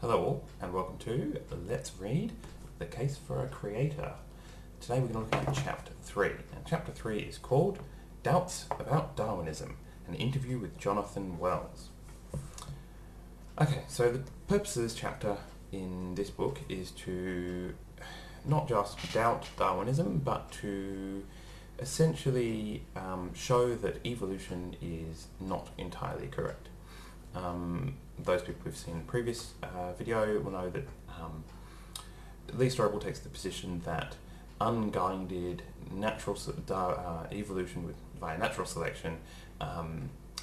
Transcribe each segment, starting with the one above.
Hello all, and welcome to Let's Read The Case for a Creator. Today we're going to look at Chapter 3, and Chapter 3 is called Doubts About Darwinism, an interview with Jonathan Wells. Okay, so the purpose of this chapter in this book is to not just doubt Darwinism, but to essentially show that evolution is not entirely correct. Those people who've seen the previous video will know that Lee Strobel takes the position that unguided natural evolution via natural selection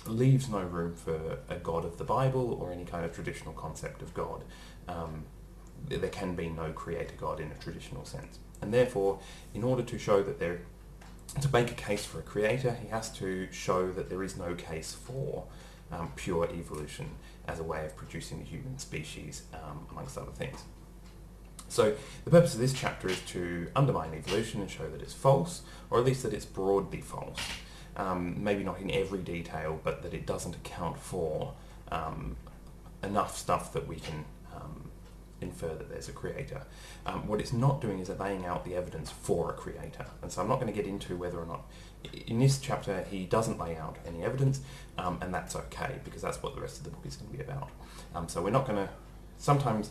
leaves no room for a God of the Bible or any kind of traditional concept of God. There can be no creator God in a traditional sense. And therefore, in order to show that to make a case for a creator, he has to show that there is no case for pure evolution as a way of producing the human species, amongst other things. So the purpose of this chapter is to undermine evolution and show that it's false, or at least that it's broadly false. Maybe not in every detail, but that it doesn't account for enough stuff that we can infer that there's a creator. What it's not doing is laying out the evidence for a creator. And so I'm not going to get into whether or not, in this chapter, he doesn't lay out any evidence, and that's okay, because that's what the rest of the book is going to be about. So we're not going to, sometimes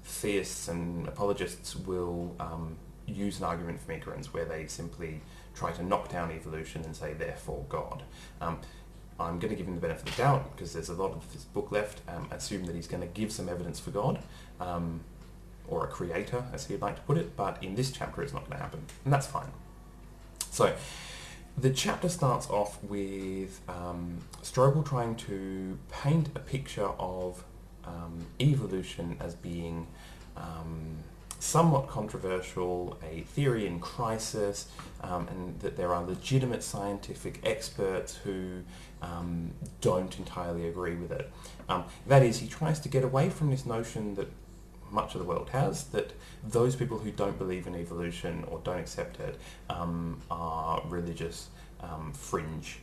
theists and apologists will use an argument from ignorance where they simply try to knock down evolution and say, therefore, God. I'm going to give him the benefit of the doubt because there's a lot of this book left, assume that he's going to give some evidence for God, or a creator, as he'd like to put it, but in this chapter it's not going to happen, and that's fine. So, the chapter starts off with Strobel trying to paint a picture of evolution as being somewhat controversial, a theory in crisis, and that there are legitimate scientific experts who don't entirely agree with it. That is, he tries to get away from this notion that much of the world has, that those people who don't believe in evolution or don't accept it are religious fringe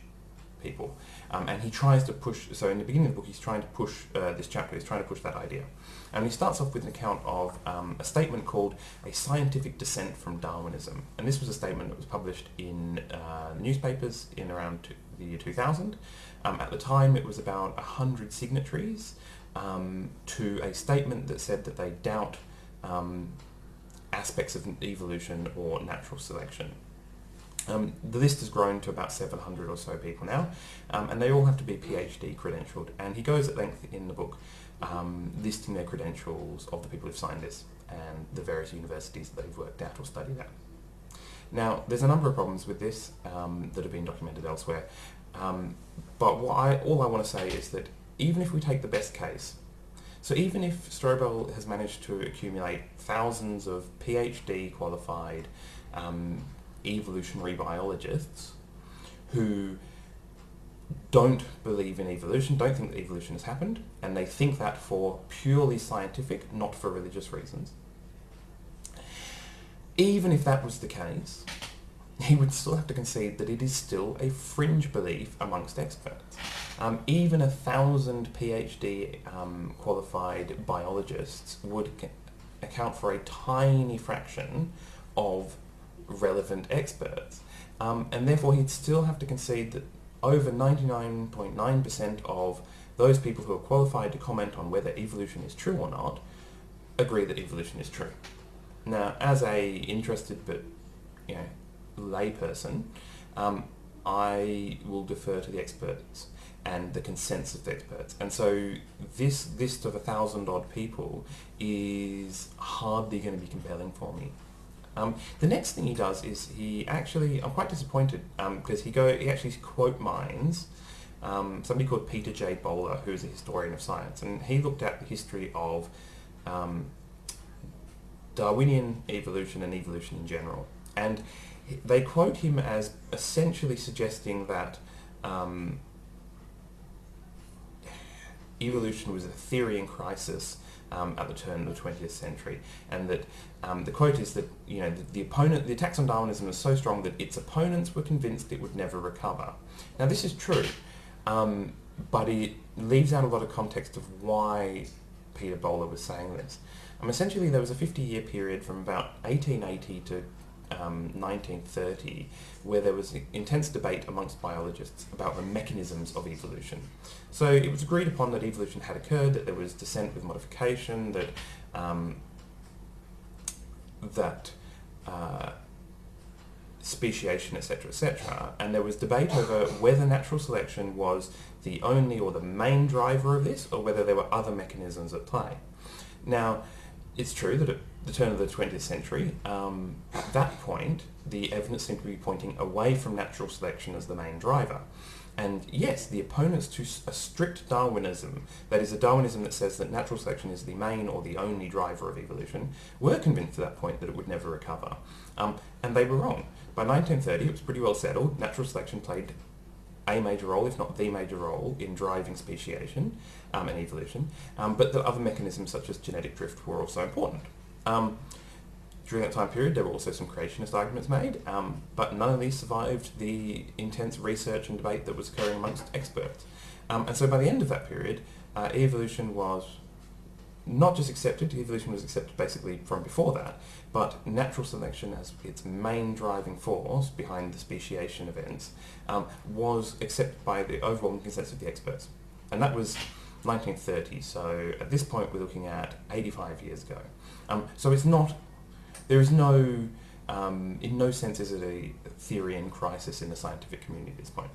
people. And he tries to push, so in the beginning of the book he's trying to push, this chapter, he's trying to push that idea. And he starts off with an account of a statement called A Scientific Dissent from Darwinism. And this was a statement that was published in newspapers in around the year 2000. At the time it was about 100 signatories to a statement that said that they doubt aspects of evolution or natural selection. The list has grown to about 700 or so people now, and they all have to be PhD credentialed, and he goes at length in the book listing their credentials of the people who've signed this and the various universities that they've worked at or studied at. Now, there's a number of problems with this that have been documented elsewhere, but all I want to say is that even if we take the best case, so even if Strobel has managed to accumulate thousands of PhD qualified evolutionary biologists who don't believe in evolution, don't think that evolution has happened, and they think that for purely scientific, not for religious reasons. Even if that was the case, he would still have to concede that it is still a fringe belief amongst experts. Even 1,000 PhD qualified biologists would account for a tiny fraction of relevant experts, and therefore he'd still have to concede that over 99.9% of those people who are qualified to comment on whether evolution is true or not agree that evolution is true. Now, as a interested but layperson, I will defer to the experts and the consensus of the experts, and so this list of 1,000 odd people is hardly going to be compelling for me. The next thing he does is I'm quite disappointed because he actually quote mines somebody called Peter J. Bowler, who's a historian of science, and he looked at the history of Darwinian evolution and evolution in general, and they quote him as essentially suggesting that evolution was a theory in crisis at the turn of the 20th century, and that the quote is that the attacks on Darwinism was so strong that its opponents were convinced it would never recover. Now, this is true. but it leaves out a lot of context of why Peter Bowler was saying this. Essentially, there was a 50-year period from about 1880 to 1930 where there was intense debate amongst biologists about the mechanisms of evolution. So it was agreed upon that evolution had occurred, that there was descent with modification, that speciation, etc., etc., and there was debate over whether natural selection was the only or the main driver of this, or whether there were other mechanisms at play. Now, it's true that at the turn of the 20th century, at that point, the evidence seemed to be pointing away from natural selection as the main driver. And yes, the opponents to a strict Darwinism, that is a Darwinism that says that natural selection is the main or the only driver of evolution, were convinced at that point that it would never recover. And they were wrong. By 1930, it was pretty well settled. Natural selection played a major role, if not the major role, in driving speciation and evolution, but the other mechanisms such as genetic drift were also important. During that time period, there were also some creationist arguments made, but none of these survived the intense research and debate that was occurring amongst experts. And so by the end of that period, evolution was not just accepted, evolution was accepted basically from before that, but natural selection as its main driving force behind the speciation events was accepted by the overwhelming consensus of the experts. And that was 1930, so at this point we're looking at 85 years ago. So it's not, there is no, in no sense is it a theory in crisis in the scientific community at this point.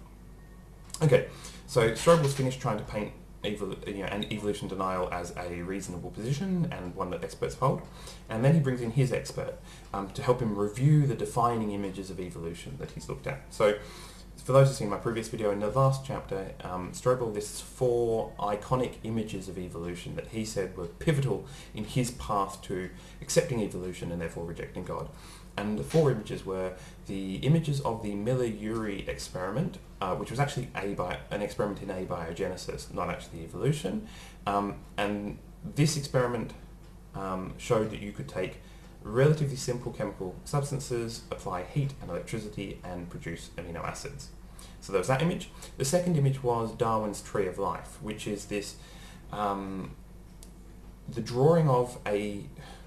Okay, so Strobel's finished trying to paint and evolution denial as a reasonable position and one that experts hold, and then he brings in his expert to help him review the defining images of evolution that he's looked at. So for those who've seen my previous video, in the last chapter, Strobel lists 4 iconic images of evolution that he said were pivotal in his path to accepting evolution and therefore rejecting God. And the 4 images were the images of the Miller-Urey experiment, which was actually an experiment in abiogenesis, not actually evolution. And this experiment showed that you could take relatively simple chemical substances, apply heat and electricity, and produce amino acids. So there was that image. The second image was Darwin's Tree of Life, which is this, the drawing of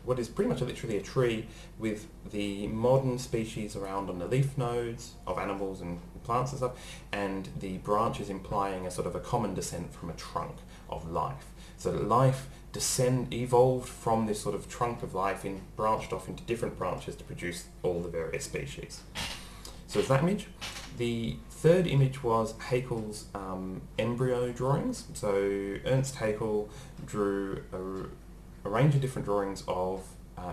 what is pretty much literally a tree with the modern species around on the leaf nodes of animals and plants and stuff, and the branches implying a sort of a common descent from a trunk of life. So that life evolved from this sort of trunk of life and branched off into different branches to produce all the various species. So it's that image. The third image was Haeckel's embryo drawings. So Ernst Haeckel drew a range of different drawings of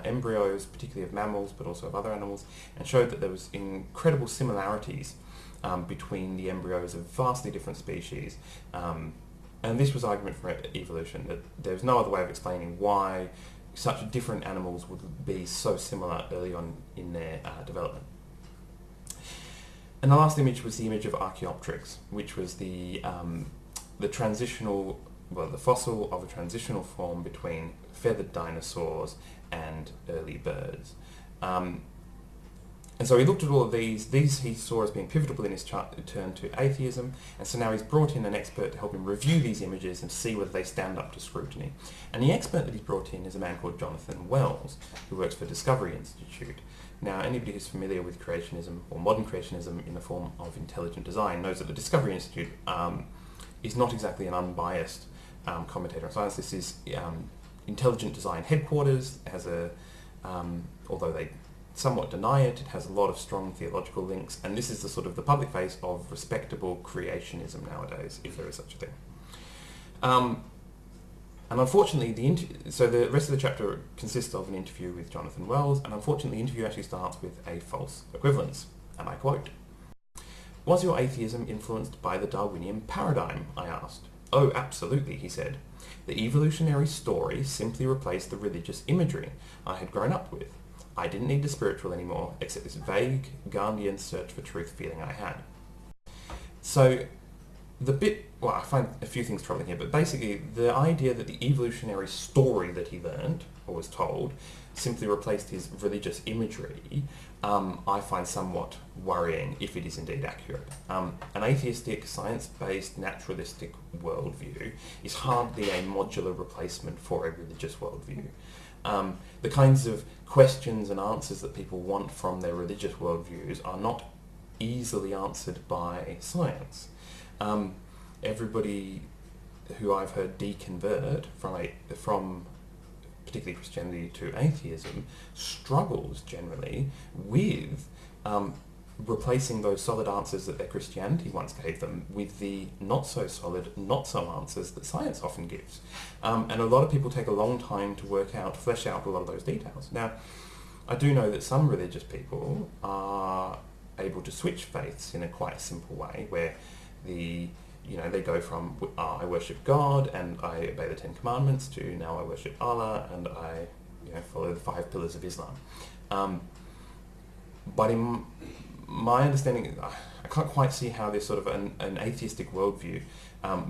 embryos, particularly of mammals, but also of other animals, and showed that there was incredible similarities between the embryos of vastly different species. And this was argument for evolution, that there's no other way of explaining why such different animals would be so similar early on in their development. And the last image was the image of Archaeopteryx, which was the fossil of a transitional form between feathered dinosaurs and early birds. And so he looked at all of these he saw as being pivotal in his turn to atheism, and so now he's brought in an expert to help him review these images and see whether they stand up to scrutiny. And the expert that he's brought in is a man called Jonathan Wells, who works for Discovery Institute. Now, anybody who's familiar with creationism, or modern creationism in the form of intelligent design, knows that the Discovery Institute is not exactly an unbiased commentator on science. This is intelligent design headquarters. It has although they somewhat deny it, it has a lot of strong theological links, and this is the sort of the public face of respectable creationism nowadays, if there is such a thing. And unfortunately, so the rest of the chapter consists of an interview with Jonathan Wells, and unfortunately the interview actually starts with a false equivalence, and I quote, "Was your atheism influenced by the Darwinian paradigm?" I asked. "Oh, absolutely," he said. "The evolutionary story simply replaced the religious imagery I had grown up with. I didn't need the spiritual anymore, except this vague Gandhian search for truth feeling I had." So well, I find a few things troubling here, but basically the idea that the evolutionary story that he learned or was told simply replaced his religious imagery, I find somewhat worrying if it is indeed accurate. An atheistic, science-based, naturalistic worldview is hardly a modular replacement for a religious worldview. The kinds of questions and answers that people want from their religious worldviews are not easily answered by science. Everybody who I've heard deconvert from particularly Christianity to atheism struggles generally with replacing those solid answers that their Christianity once gave them with the not so solid, not so answers that science often gives. And a lot of people take a long time to flesh out a lot of those details. Now, I do know that some religious people are able to switch faiths in a quite simple way, where they go from I worship God and I obey the Ten Commandments to now I worship Allah and I follow the 5 pillars of Islam. But in my understanding, I can't quite see how this sort of an atheistic worldview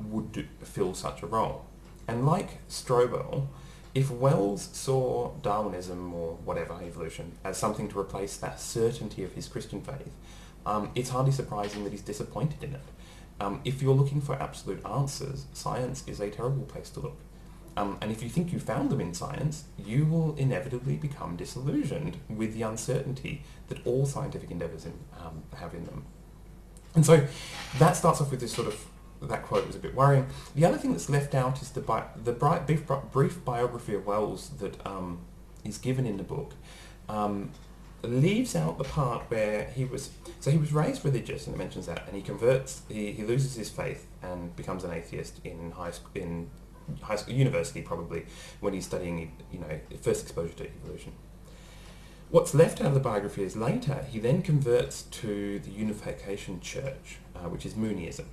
would fill such a role. And like Strobel, if Wells saw Darwinism or whatever, evolution, as something to replace that certainty of his Christian faith, it's hardly surprising that he's disappointed in it. If you're looking for absolute answers, science is a terrible place to look. And if you think you found them in science, you will inevitably become disillusioned with the uncertainty that all scientific endeavours have in them. And so that starts off with this that quote was a bit worrying. The other thing that's left out is the brief biography of Wells that is given in the book. Leaves out the part where he was raised religious, and it mentions that, and he loses his faith and becomes an atheist in high school, university probably, when he's studying, first exposure to evolution. What's left out of the biography is later he then converts to the Unification Church, which is Mooneyism,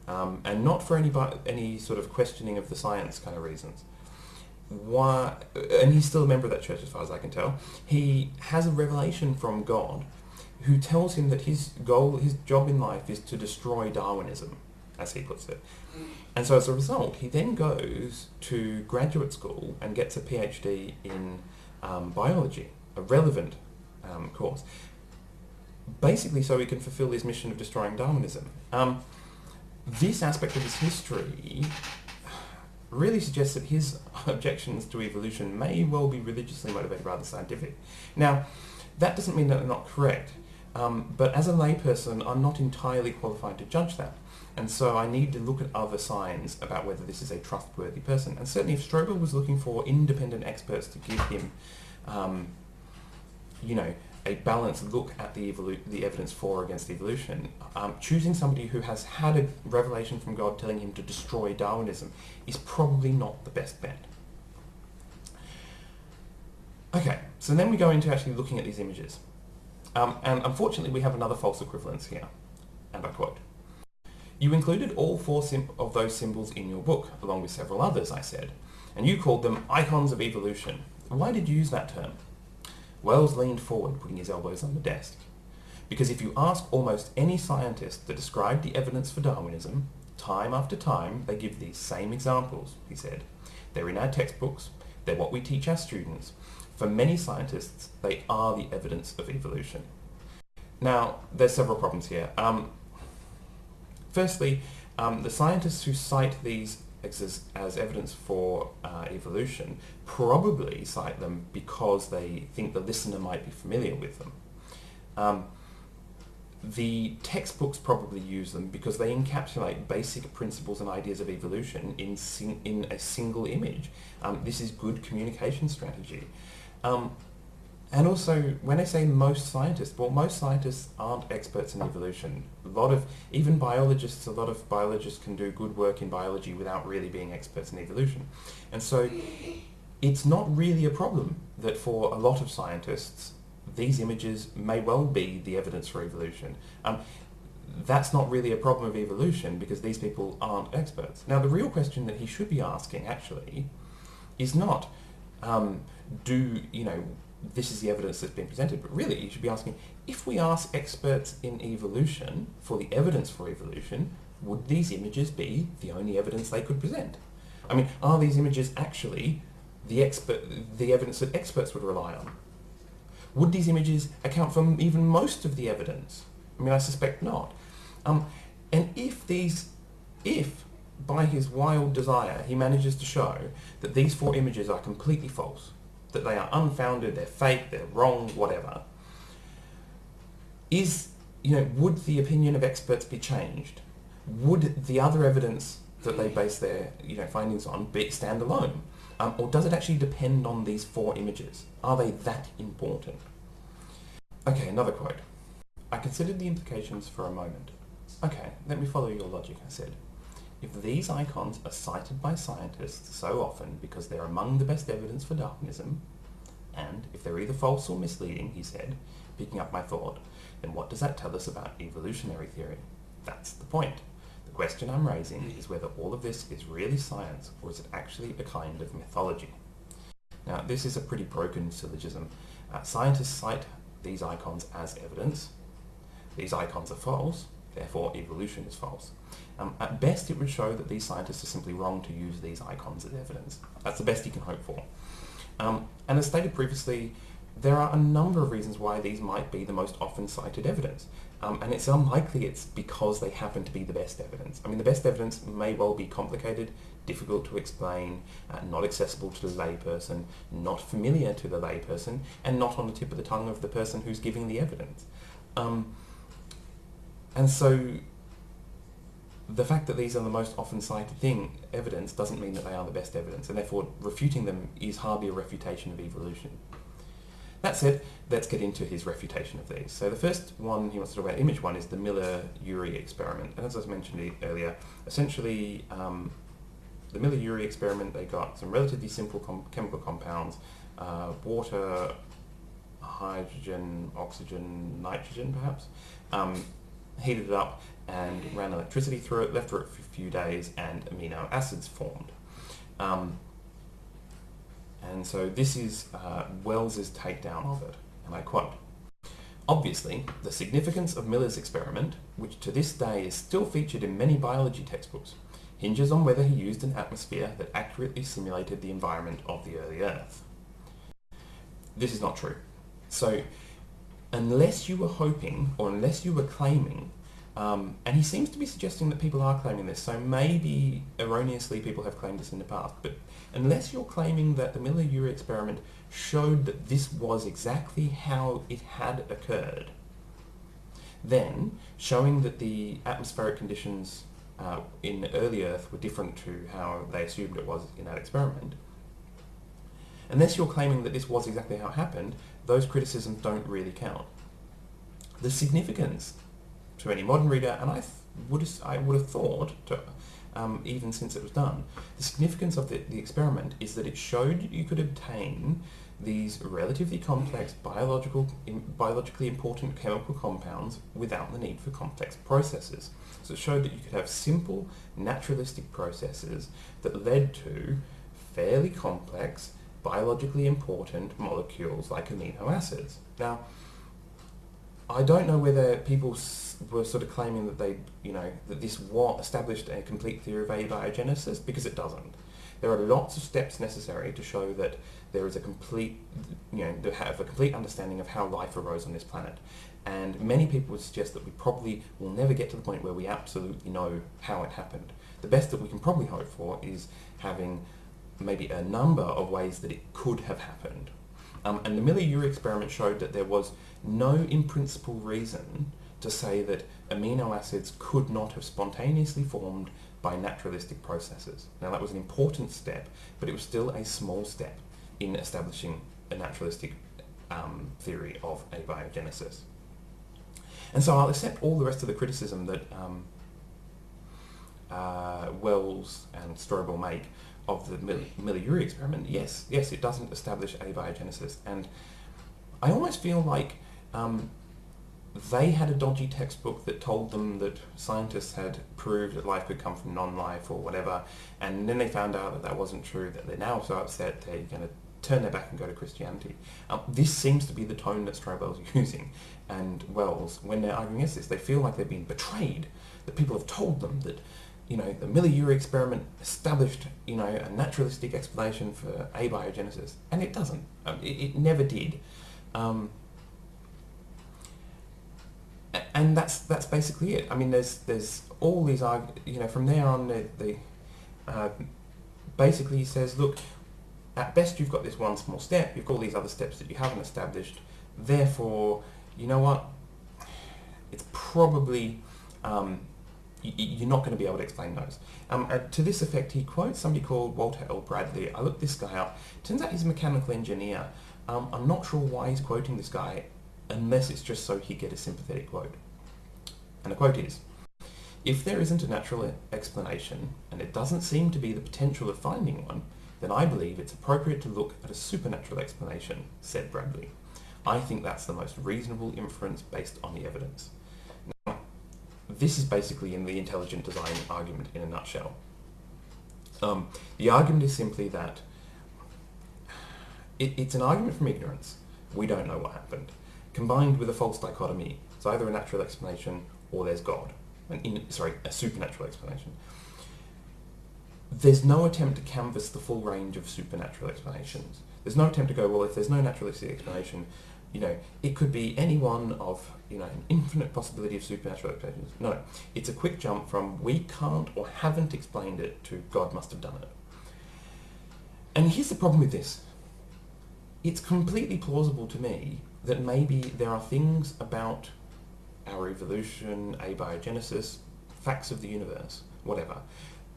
and not for any sort of questioning of the science kind of reasons. Why? And he's still a member of that church as far as I can tell. He has a revelation from God who tells him that his job in life is to destroy Darwinism, as he puts it. And so as a result, he then goes to graduate school and gets a PhD in biology, a relevant course, basically so he can fulfill his mission of destroying Darwinism. This aspect of his history really suggests that his objections to evolution may well be religiously motivated rather than scientific. Now, that doesn't mean that they're not correct, but as a layperson, I'm not entirely qualified to judge that. And so I need to look at other signs about whether this is a trustworthy person. And certainly if Strobel was looking for independent experts to give him, a balanced look at the evidence for or against evolution, choosing somebody who has had a revelation from God telling him to destroy Darwinism is probably not the best bet. Okay, so then we go into actually looking at these images. And unfortunately we have another false equivalence here, and I quote, "You included all 4 of those symbols in your book, along with several others," I said, "and you called them icons of evolution. Why did you use that term?" Wells leaned forward, putting his elbows on the desk. "Because if you ask almost any scientist to describe the evidence for Darwinism, time after time they give these same examples," he said. "They're in our textbooks, they're what we teach our students. For many scientists, they are the evidence of evolution." Now, there's several problems here. Firstly, the scientists who cite these as evidence for evolution probably cite them because they think the listener might be familiar with them. The textbooks probably use them because they encapsulate basic principles and ideas of evolution in a single image. This is good communication strategy. And also, when I say most scientists, well, most scientists aren't experts in evolution. A lot of biologists can do good work in biology without really being experts in evolution. And so it's not really a problem that for a lot of scientists, these images may well be the evidence for evolution. That's not really a problem of evolution because these people aren't experts. Now, the real question that he should be asking, actually, is not, this is the evidence that's been presented, but really you should be asking, if we ask experts in evolution for the evidence for evolution, would these images be the only evidence they could present? I mean, are these images actually the evidence that experts would rely on? Would these images account for even most of the evidence? I mean, I suspect not. And if by his wild desire he manages to show that these 4 images are completely false, that they are unfounded, they're fake, they're wrong, whatever, would the opinion of experts be changed? Would the other evidence that they base their findings on stand alone? Or does it actually depend on these 4 images? Are they that important? Okay, another quote. I considered the implications for a moment. Okay, let me follow your logic, I said. If these icons are cited by scientists so often because they're among the best evidence for Darwinism, and if they're either false or misleading, he said, picking up my thought, then what does that tell us about evolutionary theory? That's the point. The question I'm raising is whether all of this is really science or is it actually a kind of mythology? Now, this is a pretty broken syllogism. Scientists cite these icons as evidence. These icons are false, therefore evolution is false. At best, it would show that these scientists are simply wrong to use these icons as evidence. That's the best you can hope for. And as stated previously, there are a number of reasons why these might be the most often cited evidence. And it's unlikely it's because they happen to be the best evidence. I mean, the best evidence may well be complicated, difficult to explain, not accessible to the layperson, not familiar to the layperson, and not on the tip of the tongue of the person who's giving the evidence. And so the fact that these are the most often cited evidence doesn't mean that they are the best evidence, and therefore refuting them is hardly a refutation of evolution. That said, let's get into his refutation of these. So the first one he wants to talk about, image 1, is the Miller-Urey experiment. And as I mentioned earlier, essentially the Miller-Urey experiment, they got some relatively simple chemical compounds, water, hydrogen, oxygen, nitrogen perhaps, heated it up and ran electricity through it, left it for a few days, and amino acids formed. And so this is Wells's takedown of it, and I quote, "Obviously, the significance of Miller's experiment, which to this day is still featured in many biology textbooks, hinges on whether he used an atmosphere that accurately simulated the environment of the early Earth." This is not true. So, unless you were hoping, or unless you were claiming, and he seems to be suggesting that people are claiming this, so maybe erroneously people have claimed this in the past, but unless you're claiming that the Miller-Urey experiment showed that this was exactly how it had occurred, then showing that the atmospheric conditions in early Earth were different to how they assumed it was in that experiment, unless you're claiming that this was exactly how it happened, those criticisms don't really count. The significance to any modern reader, and I would have thought, even since it was done, the significance of the experiment is that it showed you could obtain these relatively complex biologically important chemical compounds without the need for complex processes. So it showed that you could have simple, naturalistic processes that led to fairly complex, biologically important molecules like amino acids. Now, I don't know whether people were sort of claiming that that this established a complete theory of abiogenesis, because it doesn't. There are lots of steps necessary to show that there is a complete, to have a complete understanding of how life arose on this planet. And many people would suggest that we probably will never get to the point where we absolutely know how it happened. The best that we can probably hope for is having maybe a number of ways that it could have happened. And the Miller-Urey experiment showed that there was no in-principle reason to say that amino acids could not have spontaneously formed by naturalistic processes. Now, that was an important step, but it was still a small step in establishing a naturalistic theory of abiogenesis. And so I'll accept all the rest of the criticism that Wells and Strobel make of the Miller-Urey experiment. Yes, it doesn't establish abiogenesis. And I almost feel like they had a dodgy textbook that told them that scientists had proved that life could come from non-life or whatever, and then they found out that that wasn't true, that they're now so upset they're going to turn their back and go to Christianity. This seems to be the tone that Strobel's using, and Wells, when they're arguing against this, they feel like they've been betrayed, that people have told them that, you know, the Miller-Urey experiment established, you know, a naturalistic explanation for abiogenesis, and it doesn't. It never did. And that's basically it. I mean, there's all these, you know, from there on, basically he says, look, at best you've got this one small step, you've got all these other steps that you haven't established, therefore, you know what, it's probably, you're not going to be able to explain those. To this effect, he quotes somebody called Walter L. Bradley. I looked this guy up. Turns out he's a mechanical engineer. I'm not sure why he's quoting this guy, unless it's just so he'd get a sympathetic quote. And the quote is, "If there isn't a natural explanation, and it doesn't seem to be the potential of finding one, then I believe it's appropriate to look at a supernatural explanation," said Bradley. "I think that's the most reasonable inference based on the evidence." Now, this is basically in the intelligent design argument in a nutshell. The argument is simply that it's an argument from ignorance. We don't know what happened, combined with a false dichotomy. It's either a natural explanation or there's God. A supernatural explanation. There's no attempt to canvass the full range of supernatural explanations. There's no attempt to go, well, if there's no naturalistic explanation, you know, it could be any one of, you know, an infinite possibility of supernatural explanations. No, it's a quick jump from we can't or haven't explained it to God must have done it. And here's the problem with this. It's completely plausible to me that maybe there are things about our evolution, abiogenesis, facts of the universe, whatever,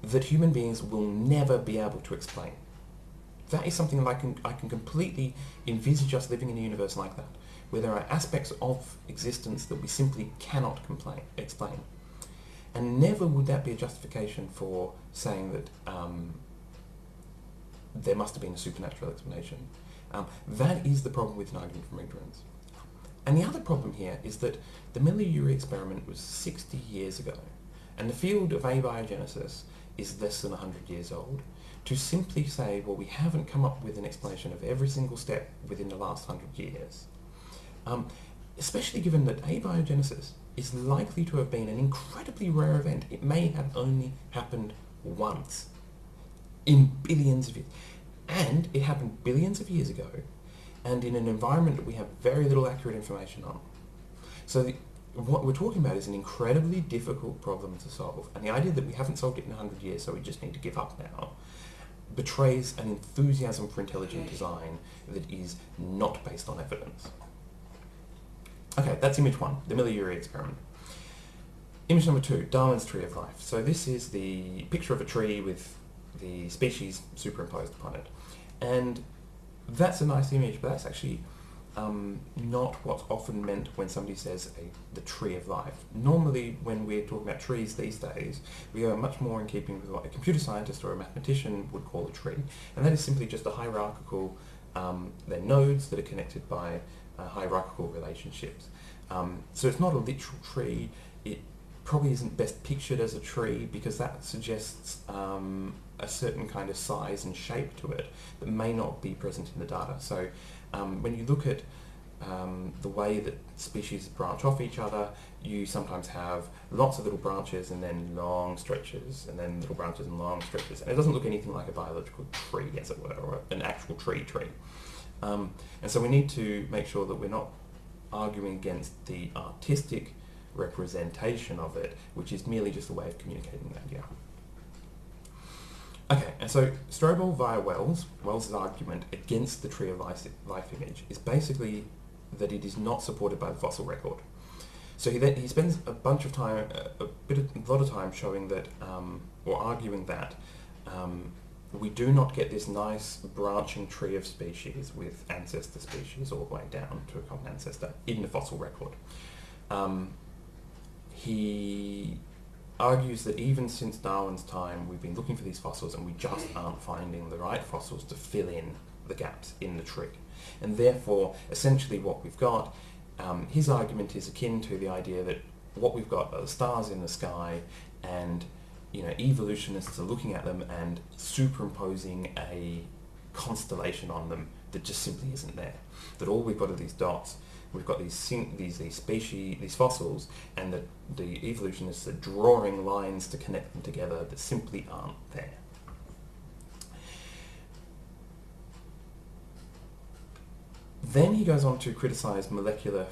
that human beings will never be able to explain. That is something that I can completely envisage us living in a universe like that, where there are aspects of existence that we simply cannot explain. And never would that be a justification for saying that there must have been a supernatural explanation. That is the problem with an argument from ignorance. And the other problem here is that the Miller-Urey experiment was 60 years ago, and the field of abiogenesis is less than 100 years old. To simply say, well, we haven't come up with an explanation of every single step within the last 100 years, especially given that abiogenesis is likely to have been an incredibly rare event. It may have only happened once in billions of years. And it happened billions of years ago, and in an environment that we have very little accurate information on. So what we're talking about is an incredibly difficult problem to solve, and the idea that we haven't solved it in 100 years, so we just need to give up now, betrays an enthusiasm for intelligent design that is not based on evidence. Okay, that's image one, the Miller-Urey experiment. Image number two, Darwin's tree of life. So this is the picture of a tree with the species superimposed upon it. And that's a nice image, but that's actually not what's often meant when somebody says the tree of life. Normally, when we're talking about trees these days, we are much more in keeping with what a computer scientist or a mathematician would call a tree. And that is simply just a hierarchical, they're nodes that are connected by hierarchical relationships. So it's not a literal tree. It probably isn't best pictured as a tree because that suggests a certain kind of size and shape to it that may not be present in the data. So when you look at the way that species branch off each other, you sometimes have lots of little branches and then long stretches, and then little branches and long stretches. And it doesn't look anything like a biological tree, as it were, or an actual tree. And so we need to make sure that we're not arguing against the artistic representation of it, which is merely just a way of communicating the idea. Okay, and so Strobel via Wells's argument against the tree of life image is basically that it is not supported by the fossil record. So he spends a bunch of time, a lot of time showing that, or arguing that, we do not get this nice branching tree of species with ancestor species all the way down to a common ancestor in the fossil record. He argues that even since Darwin's time, we've been looking for these fossils and we just aren't finding the right fossils to fill in the gaps in the tree. And therefore, essentially what we've got, his argument is akin to the idea that what we've got are the stars in the sky, and evolutionists are looking at them and superimposing a constellation on them that just simply isn't there. That all we've got are these dots. We've got these species, these fossils, and the evolutionists are drawing lines to connect them together that simply aren't there. Then he goes on to criticise molecular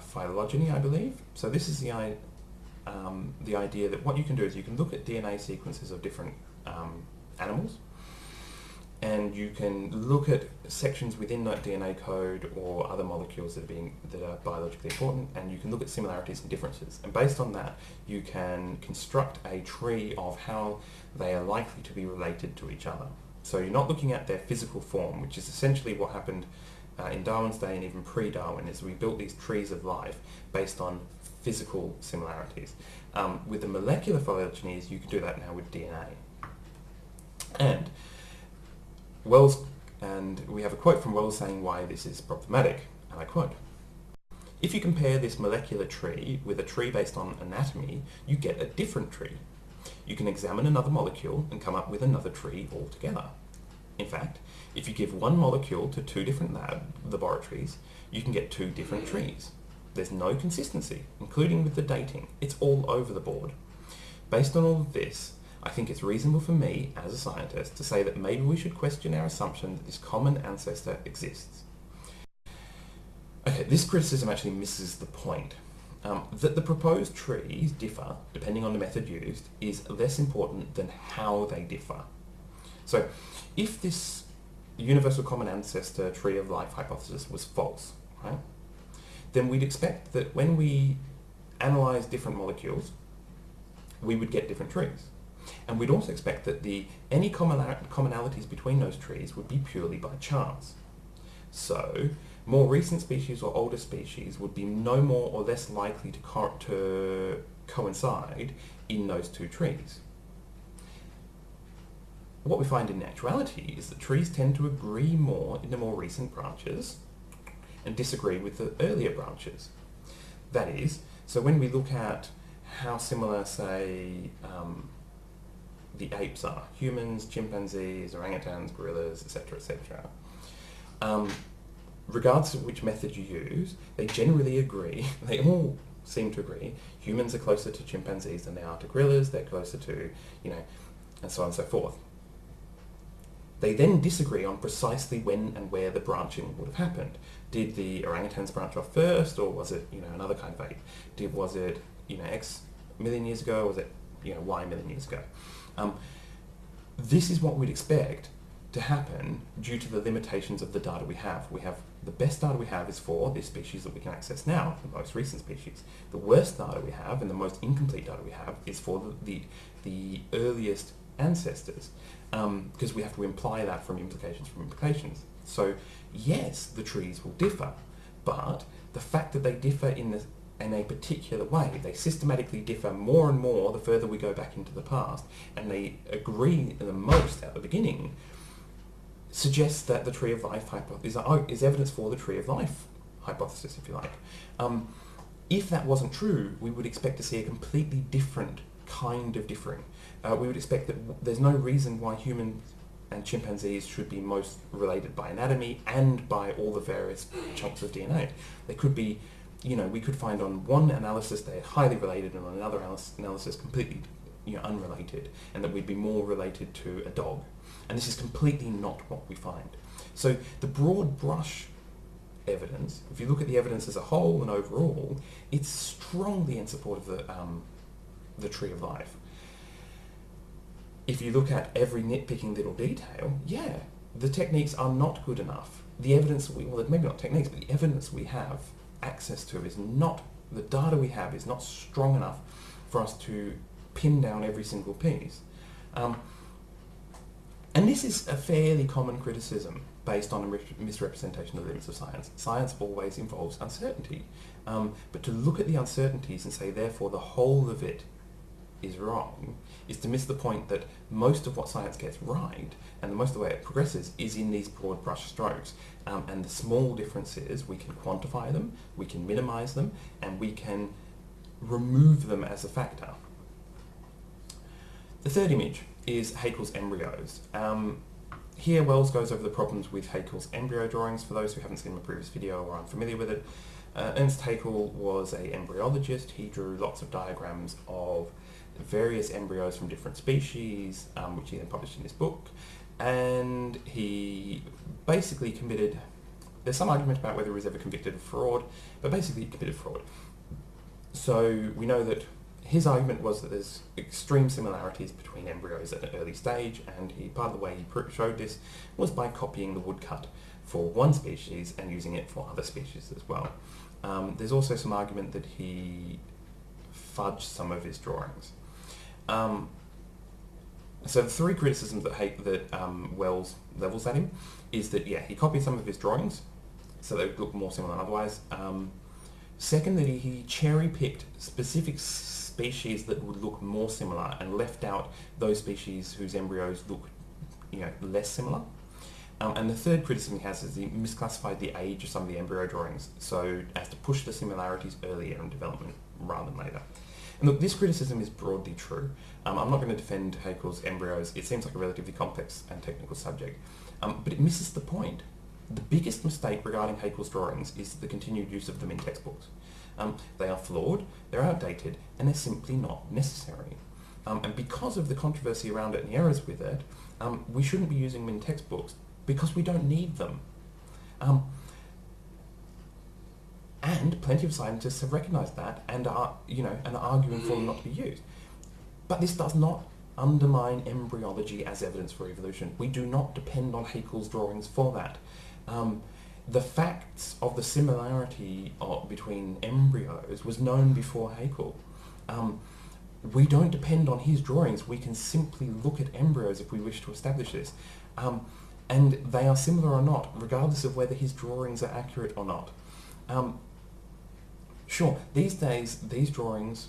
phylogeny, I believe. So this is the idea that what you can do is you can look at DNA sequences of different animals, and you can look at sections within that DNA code or other molecules that are biologically important, and you can look at similarities and differences. And based on that, you can construct a tree of how they are likely to be related to each other. So you're not looking at their physical form, which is essentially what happened in Darwin's day and even pre-Darwin, is we built these trees of life based on physical similarities. With the molecular phylogenies, you can do that now with DNA. And we have a quote from Wells saying why this is problematic, and I quote, "If you compare this molecular tree with a tree based on anatomy, you get a different tree. You can examine another molecule and come up with another tree altogether. In fact, if you give one molecule to two different laboratories, you can get two different trees. There's no consistency, including with the dating. It's all over the board. Based on all of this, I think it's reasonable for me, as a scientist, to say that maybe we should question our assumption that this common ancestor exists." Okay, this criticism actually misses the point. That the proposed trees differ, depending on the method used, is less important than how they differ. So, if this universal common ancestor tree of life hypothesis was false, right, then we'd expect that when we analyse different molecules, we would get different trees. And we'd also expect that any commonalities between those trees would be purely by chance. So, more recent species or older species would be no more or less likely to coincide in those two trees. What we find in actuality is that trees tend to agree more in the more recent branches and disagree with the earlier branches. That is, so when we look at how similar, say, the apes are, humans, chimpanzees, orangutans, gorillas, etc., etc., regardless of which method you use, they generally agree, they all seem to agree, humans are closer to chimpanzees than they are to gorillas, they're closer to, and so on and so forth. They then disagree on precisely when and where the branching would have happened. Did the orangutans branch off first, or was it, another kind of ape? Was it, X million years ago, or was it, Y million years ago? This is what we'd expect to happen due to the limitations of the data we have. The best data we have is for this species that we can access now, the most recent species. The worst data we have and the most incomplete data we have is for the earliest ancestors, because we have to imply that from implications. So yes, the trees will differ, but the fact that they differ in a particular way, they systematically differ more and more the further we go back into the past, and they agree the most at the beginning, suggests that the tree of life hypothesis is evidence for the tree of life hypothesis, if you like. If that wasn't true, we would expect to see a completely different kind of differing. We would expect that there's no reason why humans and chimpanzees should be most related by anatomy and by all the various chunks of DNA. They could be, we could find on one analysis they're highly related and on another analysis completely unrelated, and that we'd be more related to a dog. And this is completely not what we find. So the broad brush evidence, if you look at the evidence as a whole and overall, it's strongly in support of the tree of life. If you look at every nitpicking little detail, yeah, the techniques are not good enough. The evidence maybe not techniques, but the evidence we have access to is not, the data we have is not strong enough for us to pin down every single piece. And this is a fairly common criticism based on a misrepresentation of the limits of science. Science always involves uncertainty. But to look at the uncertainties and say, therefore, the whole of it is wrong, is to miss the point that most of what science gets right, and most of the way it progresses, is in these broad brush strokes. And the small differences, we can quantify them, we can minimize them, and we can remove them as a factor. The third image is Haeckel's embryos. here Wells goes over the problems with Haeckel's embryo drawings. For those who haven't seen my previous video or aren't familiar with it, Ernst Haeckel was an embryologist. He drew lots of diagrams of various embryos from different species, which he then published in his book. And he basically committed, there's some argument about whether he was ever convicted of fraud, but basically he committed fraud. So we know that his argument was that there's extreme similarities between embryos at an early stage, and part of the way he showed this was by copying the woodcut for one species and using it for other species as well. There's also some argument that he fudged some of his drawings. So the three criticisms that Wells levels at him is that, yeah, he copied some of his drawings so they would look more similar than otherwise. Second, that he cherry-picked specific species that would look more similar and left out those species whose embryos look, less similar. And the third criticism he has is he misclassified the age of some of the embryo drawings so as to push the similarities earlier in development rather than later. And look, this criticism is broadly true. I'm not going to defend Haeckel's embryos. It seems like a relatively complex and technical subject, but it misses the point. The biggest mistake regarding Haeckel's drawings is the continued use of them in textbooks. They are flawed, they're outdated, and they're simply not necessary. And because of the controversy around it and the errors with it, we shouldn't be using them in textbooks because we don't need them. And plenty of scientists have recognised that and are arguing for them not to be used. But this does not undermine embryology as evidence for evolution. We do not depend on Haeckel's drawings for that. The facts of the similarity between embryos was known before Haeckel. We don't depend on his drawings. We can simply look at embryos if we wish to establish this. And they are similar or not, regardless of whether his drawings are accurate or not. Sure, these days, these drawings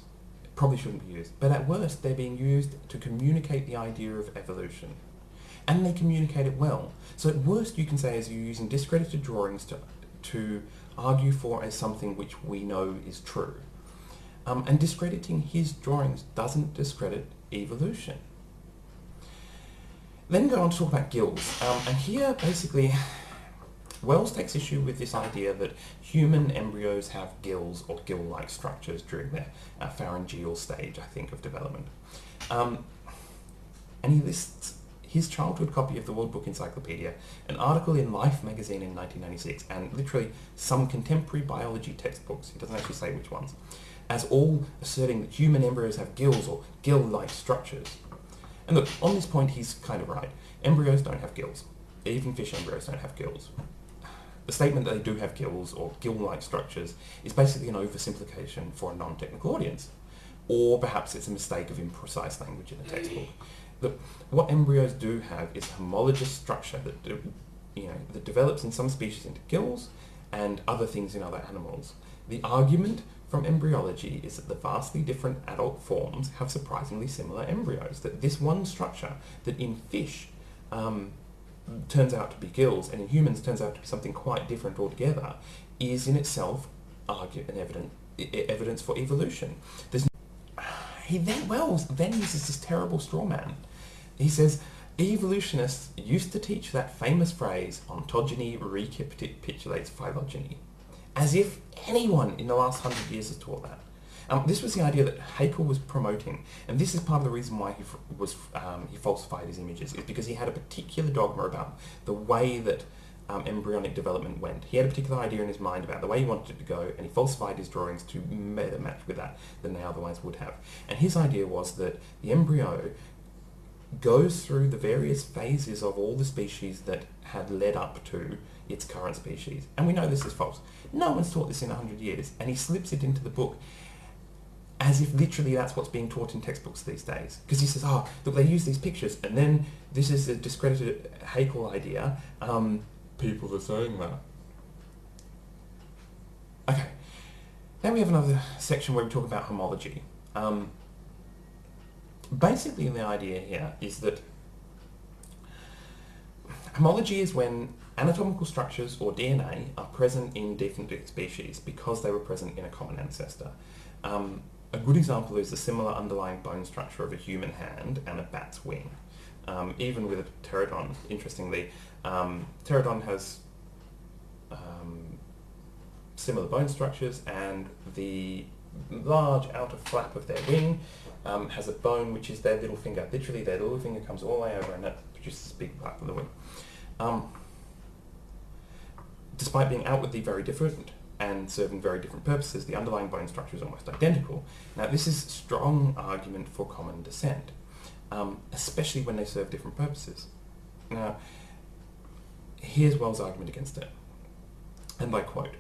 probably shouldn't be used, but at worst, they're being used to communicate the idea of evolution. And they communicate it well. So at worst, you can say is you're using discredited drawings to argue for as something which we know is true. And discrediting his drawings doesn't discredit evolution. Then go on to talk about gills. And here, basically, Wells takes issue with this idea that human embryos have gills or gill-like structures during their pharyngeal stage, I think, of development. And he lists his childhood copy of the World Book Encyclopedia, an article in Life magazine in 1996, and literally some contemporary biology textbooks, he doesn't actually say which ones, as all asserting that human embryos have gills or gill-like structures. And look, on this point he's kind of right. Embryos don't have gills. Even fish embryos don't have gills. The statement that they do have gills or gill-like structures is basically an oversimplification for a non-technical audience. Or perhaps it's a mistake of imprecise language in a textbook. Look, what embryos do have is a homologous structure that develops in some species into gills and other things in other animals. The argument from embryology is that the vastly different adult forms have surprisingly similar embryos, that this one structure that in fish turns out to be gills and in humans turns out to be something quite different altogether is in itself evidence for evolution. Wells then uses this terrible straw man. He says, evolutionists used to teach that famous phrase, ontogeny recapitulates phylogeny, as if anyone in the last 100 years has taught that. This was the idea that Haeckel was promoting, and this is part of the reason why he falsified his images, is because he had a particular dogma about the way that embryonic development went. He had a particular idea in his mind about the way he wanted it to go, and he falsified his drawings to match with that than they otherwise would have. And his idea was that the embryo goes through the various phases of all the species that had led up to its current species. And we know this is false. No one's taught this in 100 years, and he slips it into the book as if literally that's what's being taught in textbooks these days. Because he says, look, they use these pictures, and then this is a discredited Haeckel idea. People are saying that. Okay. Then we have another section where we talk about homology. Basically, the idea here is that homology is when anatomical structures or DNA are present in different species because they were present in a common ancestor. A good example is the similar underlying bone structure of a human hand and a bat's wing. even with a pterodon. Interestingly, pterodon has similar bone structures, and the large outer flap of their wing has a bone which is their little finger. Literally, their little finger comes all the way over and that produces a big flap of the wing. Despite being outwardly very different and serving very different purposes, the underlying bone structure is almost identical. Now, this is a strong argument for common descent, especially when they serve different purposes. Now, here's Wells' argument against it, and I quote,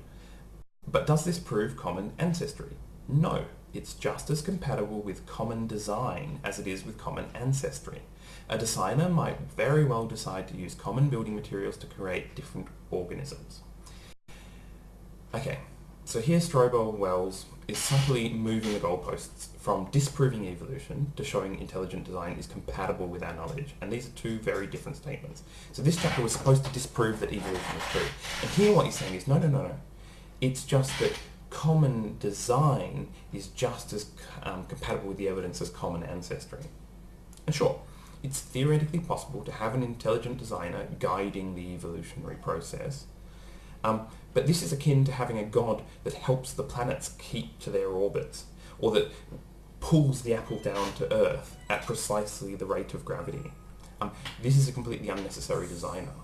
"But does this prove common ancestry? No, it's just as compatible with common design as it is with common ancestry. A designer might very well decide to use common building materials to create different organisms." Okay, so here Strobel Wells is subtly moving the goalposts from disproving evolution to showing intelligent design is compatible with our knowledge, and these are two very different statements. So this chapter was supposed to disprove that evolution is true, and here what he's saying is no. It's just that common design is just as compatible with the evidence as common ancestry. And sure, it's theoretically possible to have an intelligent designer guiding the evolutionary process, but this is akin to having a god that helps the planets keep to their orbits, or that pulls the apple down to Earth at precisely the rate of gravity. This is a completely unnecessary designer.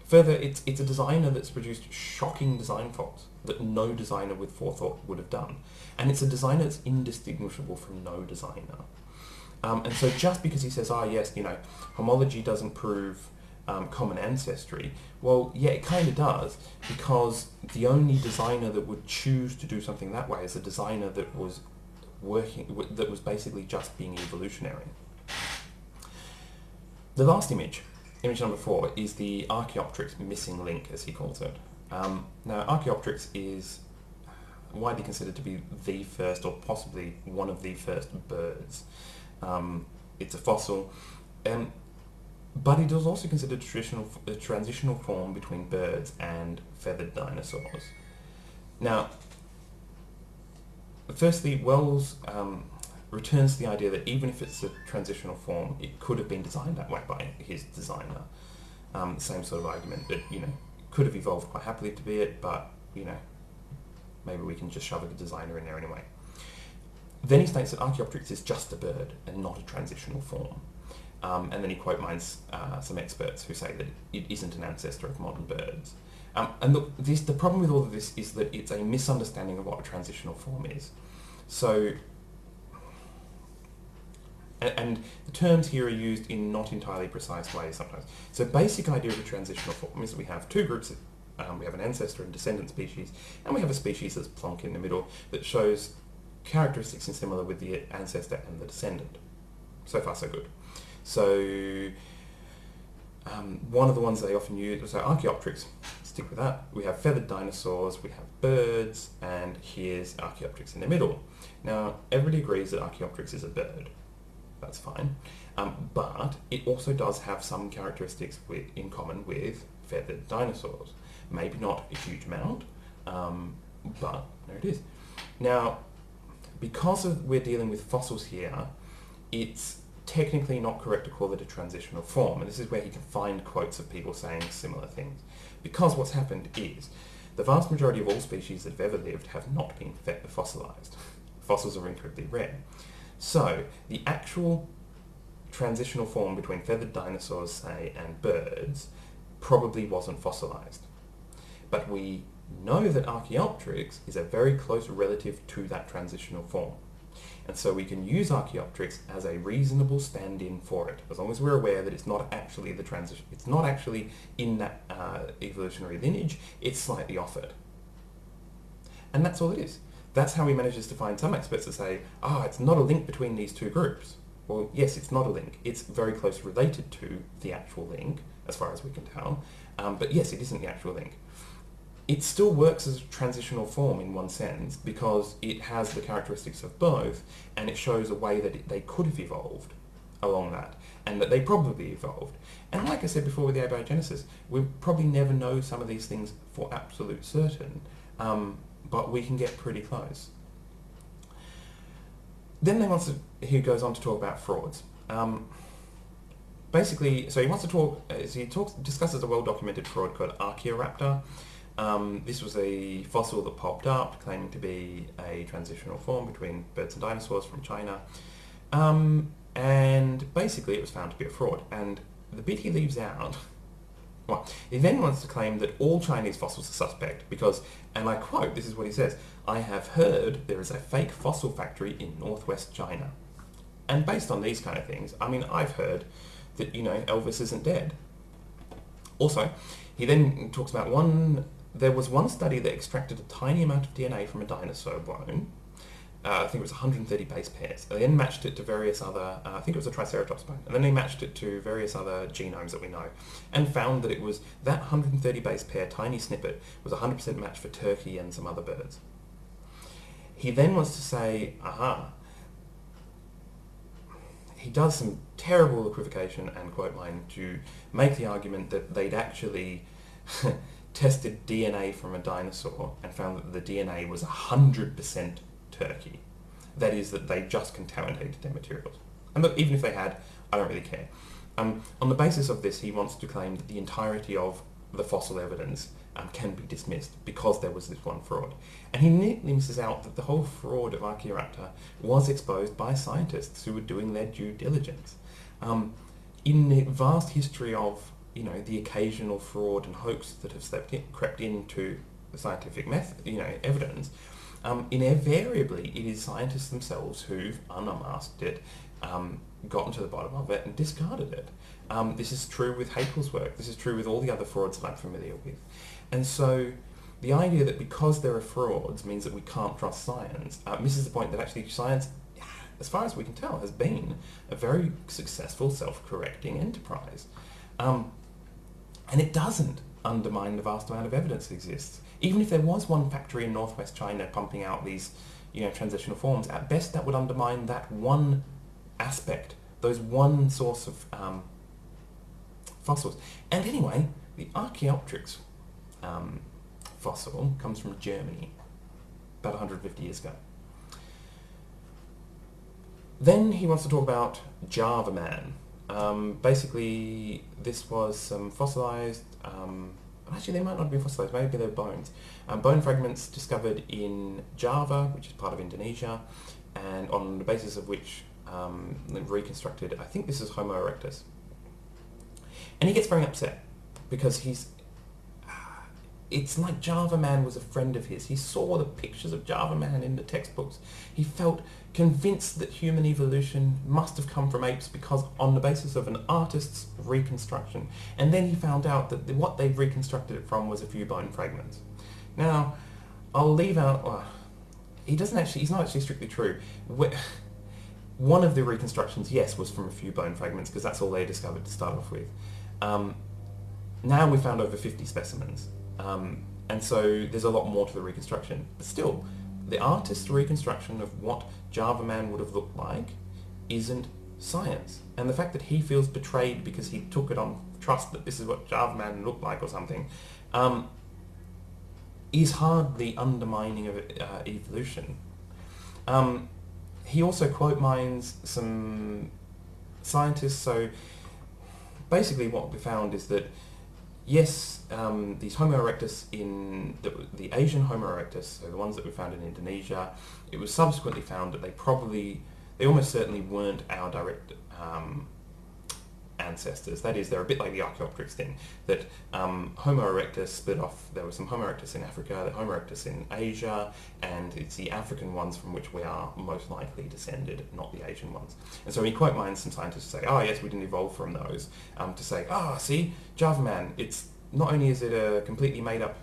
Further, it's a designer that's produced shocking design faults that no designer with forethought would have done. And it's a designer that's indistinguishable from no designer. And so just because he says, yes, homology doesn't prove common ancestry, well, yeah, it kind of does, because the only designer that would choose to do something that way is a designer that was basically just being evolutionary. The last image number 4, is the Archaeopteryx missing link, as he calls it. Now, Archaeopteryx is widely considered to be the first, or possibly one of the first birds. It's a fossil, but it is also considered a transitional form between birds and feathered dinosaurs. Now, firstly, Wells returns to the idea that even if it's a transitional form, it could have been designed that way by his designer. Same sort of argument that, could have evolved quite happily to be it, but, maybe we can just shove a designer in there anyway. Then he states that Archaeopteryx is just a bird and not a transitional form. And then he quote mines some experts who say that it isn't an ancestor of modern birds. And look, the problem with all of this is that it's a misunderstanding of what a transitional form is. So, and the terms here are used in not entirely precise ways sometimes. So basic idea of a transitional form is that we have two groups, we have an ancestor and descendant species, and we have a species that's plonk in the middle that shows characteristics similar with the ancestor and the descendant. So far so good. So one of the ones they often use, so Archaeopteryx, stick with that. We have feathered dinosaurs, we have birds, and here's Archaeopteryx in the middle. Now, everybody agrees that Archaeopteryx is a bird. That's fine. But it also does have some characteristics in common with feathered dinosaurs. Maybe not a huge amount, but there it is. Now, because we're dealing with fossils here, it's technically not correct to call it a transitional form, and this is where he can find quotes of people saying similar things. Because what's happened is, the vast majority of all species that have ever lived have not been fossilized. Fossils are incredibly rare. So, the actual transitional form between feathered dinosaurs, say, and birds probably wasn't fossilized. But we know that Archaeopteryx is a very close relative to that transitional form. And so we can use Archaeopteryx as a reasonable stand-in for it, as long as we're aware that it's not actually the transition, it's not actually in that evolutionary lineage, it's slightly off it. And that's all it is. That's how he manages to find some experts that say, it's not a link between these two groups. Well, yes, it's not a link. It's very closely related to the actual link, as far as we can tell. But yes, it isn't the actual link. It still works as a transitional form in one sense, because it has the characteristics of both, and it shows a way that they could have evolved along that, and that they probably evolved. And like I said before with the abiogenesis, we'll probably never know some of these things for absolute certain, but we can get pretty close. Then he goes on to talk about frauds. Basically, so he wants to talk. Discusses a well-documented fraud called Archaeoraptor. This was a fossil that popped up, claiming to be a transitional form between birds and dinosaurs from China. And basically, it was found to be a fraud. And the bit he leaves out. Well, he then wants to claim that all Chinese fossils are suspect because, and I quote, this is what he says: "I have heard there is a fake fossil factory in northwest China." And based on these kind of things, I mean, I've heard that, Elvis isn't dead. Also, he then talks about there was one study that extracted a tiny amount of DNA from a dinosaur bone. I think it was 130 base pairs. And then matched it to various other, I think it was a Triceratops bone, and then they matched it to various other genomes that we know, and found that it was that 130 base pair tiny snippet was 100% match for turkey and some other birds. He then wants to say, he does some terrible equivocation and quote line to make the argument that they'd actually tested DNA from a dinosaur and found that the DNA was 100% turkey. That is, that they just contaminated their materials. And look, even if they had, I don't really care. On the basis of this, he wants to claim that the entirety of the fossil evidence can be dismissed because there was this one fraud. And he neatly misses out that the whole fraud of Archaeoraptor was exposed by scientists who were doing their due diligence. In the vast history of, the occasional fraud and hoax that have crept into the scientific evidence, invariably it is scientists themselves who've unmasked it, gotten to the bottom of it and discarded it. This is true with Haeckel's work. This is true with all the other frauds that I'm familiar with. And so the idea that because there are frauds means that we can't trust science misses the point that actually science, as far as we can tell, has been a very successful self-correcting enterprise. And it doesn't undermine the vast amount of evidence that exists. Even if there was one factory in northwest China pumping out these, transitional forms, at best that would undermine that one aspect, those one source of fossils. And anyway, the Archaeopteryx fossil comes from Germany, about 150 years ago. Then he wants to talk about Java Man. Basically, this was some fossilized, actually they might not be fossilized, maybe they're bones. Bone fragments discovered in Java, which is part of Indonesia, and on the basis of which reconstructed, I think this is Homo erectus. And he gets very upset because it's like Java Man was a friend of his. He saw the pictures of Java Man in the textbooks. He felt convinced that human evolution must have come from apes because on the basis of an artist's reconstruction. And then he found out that what they'd reconstructed it from was a few bone fragments. Now, I'll leave out, he's not actually strictly true. One of the reconstructions, yes, was from a few bone fragments because that's all they discovered to start off with. Now we found over 50 specimens. And so there's a lot more to the reconstruction. But still, the artist's reconstruction of what Java Man would have looked like isn't science. And the fact that he feels betrayed because he took it on trust that this is what Java Man looked like or something, is hardly undermining of evolution. He also quote mines some scientists. So basically what we found is that yes, these Homo erectus in the Asian Homo erectus, so the ones that we found in Indonesia, it was subsequently found that they almost certainly weren't our direct ancestors. That is, they're a bit like the Archaeopteryx thing, that Homo erectus split off. There was some Homo erectus in Africa, the Homo erectus in Asia, and it's the African ones from which we are most likely descended, not the Asian ones. And so he quote mines some scientists to say, oh yes, we didn't evolve from those, to say, see, Java Man, it's not only is it a completely made up,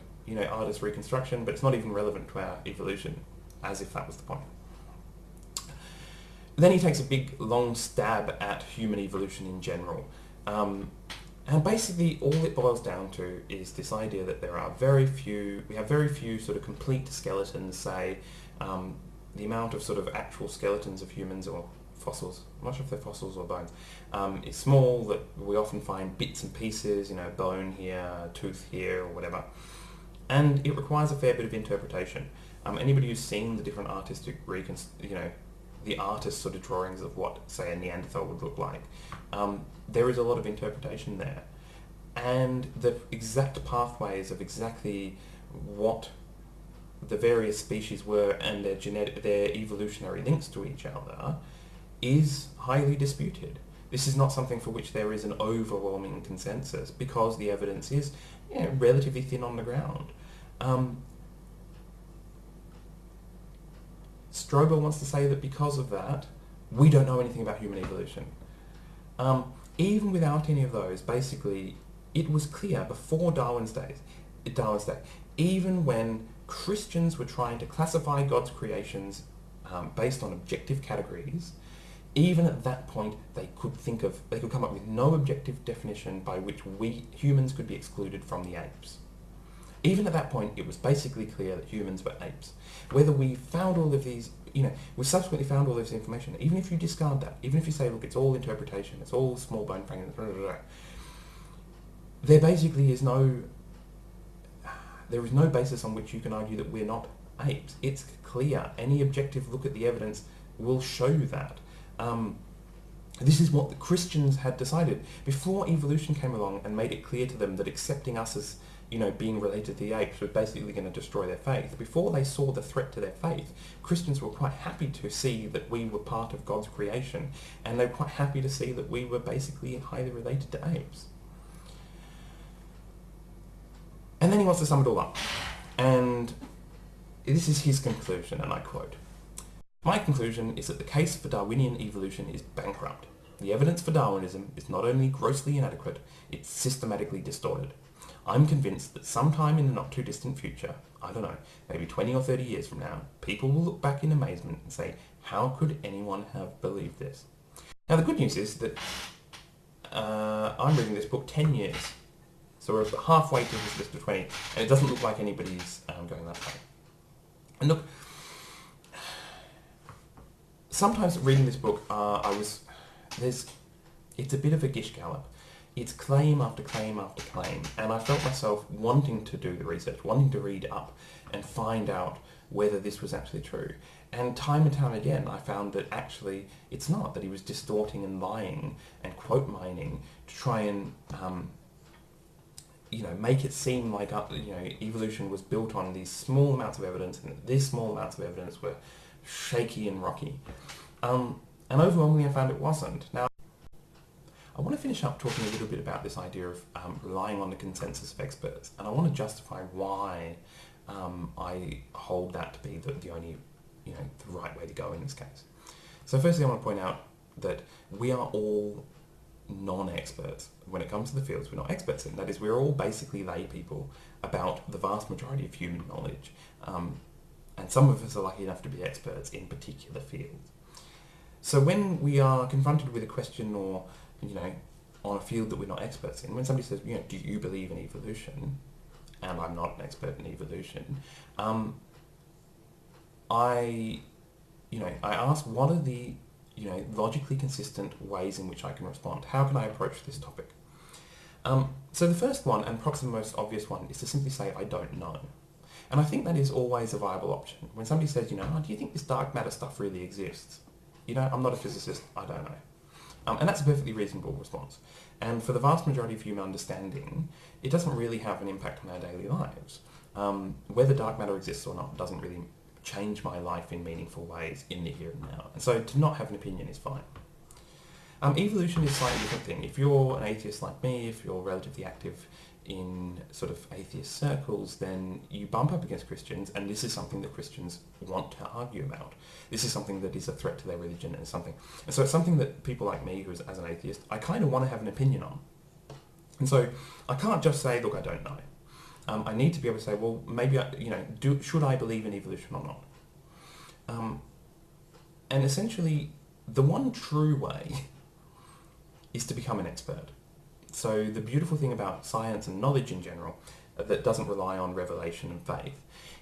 artist reconstruction, but it's not even relevant to our evolution, as if that was the point. Then he takes a big, long stab at human evolution in general. And basically all it boils down to is this idea that we have very few sort of complete skeletons, say, the amount of sort of actual skeletons of humans or fossils, I'm not sure if they're fossils or bones, is small, that we often find bits and pieces, bone here, tooth here, or whatever. And it requires a fair bit of interpretation. Anybody who's seen the different artistic the artist's sort of drawings of what, say, a Neanderthal would look like. There is a lot of interpretation there. And the exact pathways of exactly what the various species were and their evolutionary links to each other is highly disputed. This is not something for which there is an overwhelming consensus because the evidence is relatively thin on the ground. Strobel wants to say that because of that, we don't know anything about human evolution. Even without any of those, basically, it was clear before Darwin's day, even when Christians were trying to classify God's creations based on objective categories, even at that point they could come up with no objective definition by which we humans could be excluded from the apes. Even at that point, it was basically clear that humans were apes. Whether we found all of these, we subsequently found all of this information, even if you discard that, even if you say, look, it's all interpretation, it's all small bone fragments, there basically is there is no basis on which you can argue that we're not apes. It's clear. Any objective look at the evidence will show that. This is what the Christians had decided. Before evolution came along and made it clear to them that accepting us as being related to the apes was basically going to destroy their faith. Before they saw the threat to their faith, Christians were quite happy to see that we were part of God's creation, and they were quite happy to see that we were basically highly related to apes. And then he wants to sum it all up. And this is his conclusion, and I quote, "My conclusion is that the case for Darwinian evolution is bankrupt. The evidence for Darwinism is not only grossly inadequate, it's systematically distorted. I'm convinced that sometime in the not too distant future, I don't know, maybe 20 or 30 years from now, people will look back in amazement and say, how could anyone have believed this?" Now the good news is that I'm reading this book 10 years. So we're halfway to this list of 20, and it doesn't look like anybody's going that way. And look, sometimes reading this book, it's a bit of a gish gallop. It's claim after claim after claim, and I felt myself wanting to do the research, wanting to read up and find out whether this was actually true. And time again, I found that actually it's not, that he was distorting and lying and quote mining to try and make it seem like evolution was built on these small amounts of evidence, and that these small amounts of evidence were shaky and rocky. And overwhelmingly I found it wasn't. Now, I want to finish up talking a little bit about this idea of relying on the consensus of experts, and I want to justify why I hold that to be the only, the right way to go in this case. So firstly, I want to point out that we are all non-experts. When it comes to the fields we're not experts in, that is, we're all basically lay people about the vast majority of human knowledge, and some of us are lucky enough to be experts in particular fields. So when we are confronted with a question or on a field that we're not experts in, when somebody says, do you believe in evolution? And I'm not an expert in evolution. I ask, what are the logically consistent ways in which I can respond? How can I approach this topic? So the first one, and perhaps the most obvious one, is to simply say, I don't know. And I think that is always a viable option. When somebody says, do you think this dark matter stuff really exists? I'm not a physicist, I don't know. And that's a perfectly reasonable response. And for the vast majority of human understanding, it doesn't really have an impact on our daily lives. Whether dark matter exists or not doesn't really change my life in meaningful ways in the here and now. And so to not have an opinion is fine. Evolution is a slightly different thing. If you're an atheist like me, if you're relatively active in sort of atheist circles, then you bump up against Christians, and this is something that Christians want to argue about. This is something that is a threat to their religion, and so it's something that people like me, who is as an atheist, I kind of want to have an opinion on. And so I can't just say, look, I don't know. I need to be able to say, well, maybe should I believe in evolution or not? And essentially, the one true way is to become an expert. So the beautiful thing about science and knowledge in general, that doesn't rely on revelation and faith,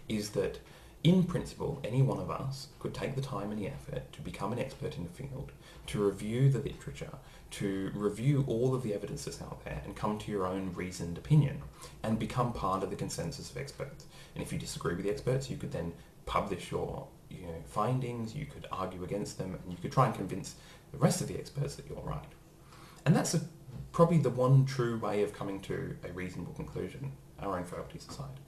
is that in principle, any one of us could take the time and the effort to become an expert in the field, to review the literature, to review all of the evidence that's out there, and come to your own reasoned opinion, and become part of the consensus of experts. And if you disagree with the experts, you could then publish your findings, you could argue against them, and you could try and convince the rest of the experts that you're right. And that's probably the one true way of coming to a reasonable conclusion, our own frailties aside.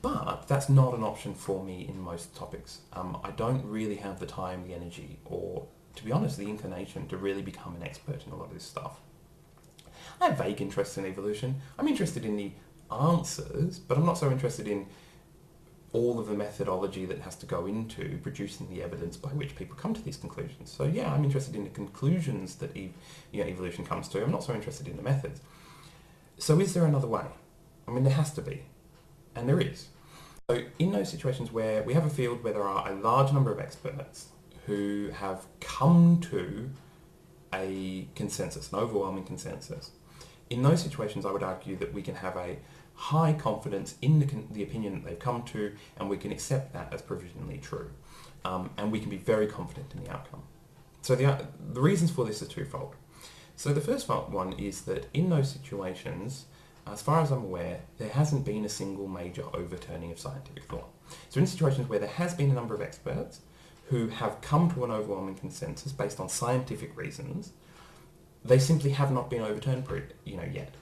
But that's not an option for me in most topics. I don't really have the time, the energy, or, to be honest, the inclination to really become an expert in a lot of this stuff. I have vague interests in evolution. I'm interested in the answers, but I'm not so interested in all of the methodology that has to go into producing the evidence by which people come to these conclusions. So yeah, I'm interested in the conclusions that evolution comes to. I'm not so interested in the methods. So is there another way? I mean, there has to be, and there is. So in those situations where we have a field where there are a large number of experts who have come to a consensus, an overwhelming consensus, in those situations I would argue that we can have a high confidence in the opinion that they've come to, and we can accept that as provisionally true, and we can be very confident in the outcome. So the reasons for this are twofold. So the first one is that in those situations, as far as I'm aware, there hasn't been a single major overturning of scientific thought. So in situations where there has been a number of experts who have come to an overwhelming consensus based on scientific reasons, they simply have not been overturned yet.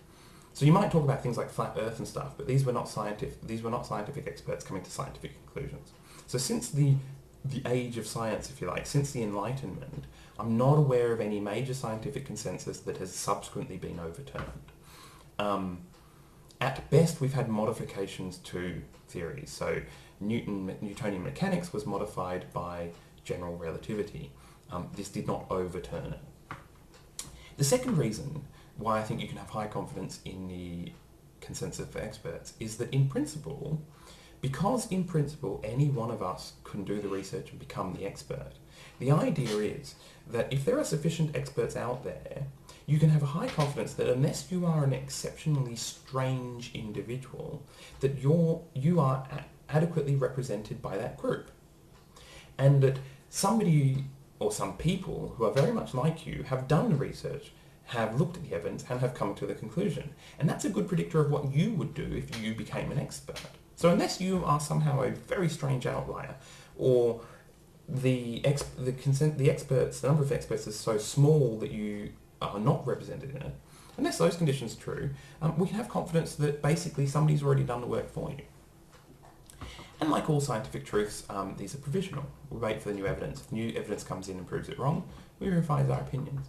So you might talk about things like flat Earth and stuff, but these were not scientific experts coming to scientific conclusions. So since the age of science, if you like, since the Enlightenment, I'm not aware of any major scientific consensus that has subsequently been overturned. At best, we've had modifications to theories. So Newtonian mechanics was modified by general relativity. This did not overturn it. The second reason why I think you can have high confidence in the consensus for experts is that because in principle any one of us can do the research and become the expert, the idea is that if there are sufficient experts out there, you can have a high confidence that unless you are an exceptionally strange individual, that you are adequately represented by that group. And that somebody or some people who are very much like you have done the research, have looked at the evidence, and have come to the conclusion. And that's a good predictor of what you would do if you became an expert. So unless you are somehow a very strange outlier, or the number of experts is so small that you are not represented in it, unless those conditions are true, we can have confidence that basically somebody's already done the work for you. And like all scientific truths, these are provisional. We wait for the new evidence. If new evidence comes in and proves it wrong, we revise our opinions.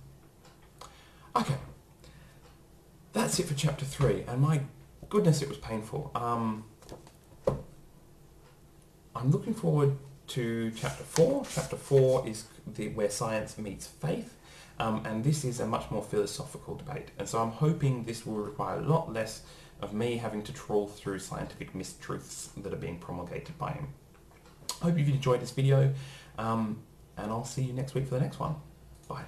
Okay, that's it for chapter 3, and my goodness, it was painful. I'm looking forward to chapter 4. Chapter 4 is where science meets faith, and this is a much more philosophical debate. And so I'm hoping this will require a lot less of me having to trawl through scientific mistruths that are being promulgated by him. I hope you've enjoyed this video, and I'll see you next week for the next one. Bye.